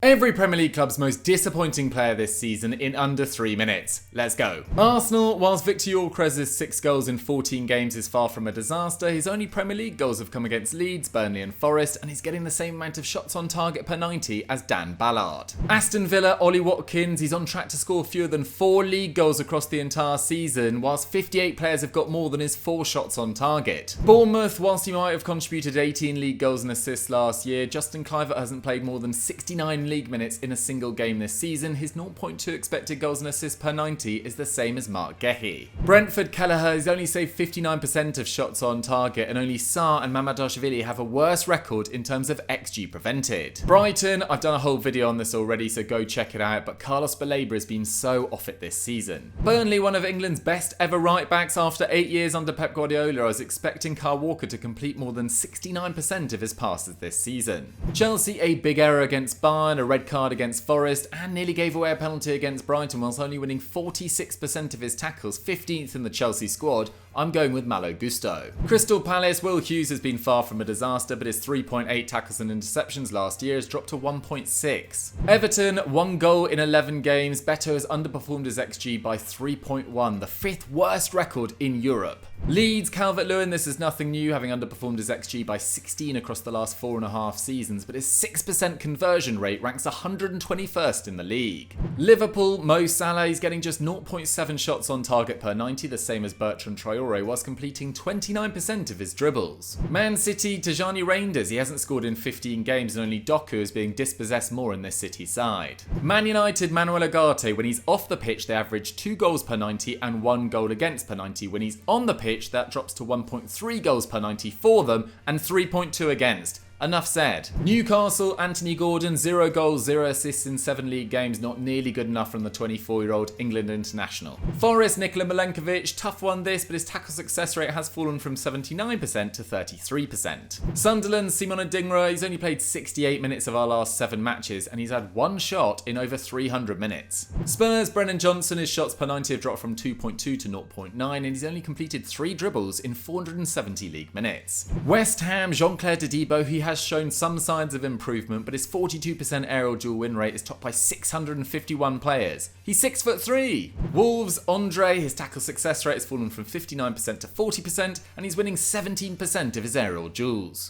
Every Premier League club's most disappointing player this season in under 3 minutes. Let's go. Arsenal, whilst Victor Gyökeres's 6 goals in 14 games is far from a disaster, his only Premier League goals have come against Leeds, Burnley and Forest, and he's getting the same amount of shots on target per 90 as Dan Ballard. Aston Villa, Ollie Watkins, he's on track to score fewer than 4 league goals across the entire season, whilst 58 players have got more than his 4 shots on target. Bournemouth, whilst he might have contributed 18 league goals and assists last year, Justin Kluivert hasn't played more than 69 league minutes in a single game this season. His 0.2 expected goals and assists per 90 is the same as Mark Gehi. Brentford, Kelleher has only saved 59% of shots on target, and only Sarr and Mamadashvili have a worse record in terms of XG prevented. Brighton, I've done a whole video on this already, so go check it out, but Carlos Baleba has been so off it this season. Burnley, one of England's best ever right backs after 8 years under Pep Guardiola, I was expecting Kyle Walker to complete more than 69% of his passes this season. Chelsea, a big error against Bayern, a red card against Forest, and nearly gave away a penalty against Brighton whilst only winning 46% of his tackles, 15th in the Chelsea squad. I'm going with Malo Gusto. Crystal Palace, Will Hughes has been far from a disaster, but his 3.8 tackles and interceptions last year has dropped to 1.6. Everton, 1 goal in 11 games. Beto has underperformed his XG by 3.1, the 5th worst record in Europe. Leeds, Calvert-Lewin, this is nothing new, having underperformed his XG by 16 across the last 4.5 seasons, but his 6% conversion rate ranks 121st in the league. Liverpool, Mo Salah, he's getting just 0.7 shots on target per 90, the same as Bertrand Traore, whilst completing 29% of his dribbles. Man City, Tijani Reinders, he hasn't scored in 15 games, and only Doku is being dispossessed more in this City side. Man United, Manuel Ugarte, when he's off the pitch they average 2 goals per 90 and 1 goal against per 90. When he's on the pitch that drops to 1.3 goals per 90 for them and 3.2 against. Enough said. Newcastle, Anthony Gordon, 0 goals, 0 assists in 7 league games, not nearly good enough from the 24-year-old England international. Forest, Nikola Milenkovic, tough one this, but his tackle success rate has fallen from 79% to 33%. Sunderland, Simon Adingra, he's only played 68 minutes of our last 7 matches, and he's had 1 shot in over 300 minutes. Spurs, Brennan Johnson, his shots per 90 have dropped from 2.2 to 0.9, and he's only completed 3 dribbles in 470 league minutes. West Ham, Jean-Claire Todibo, he has shown some signs of improvement, but his 42% aerial duel win rate is topped by 651 players. He's 6'3". Wolves, Andre, his tackle success rate has fallen from 59% to 40%, and he's winning 17% of his aerial duels.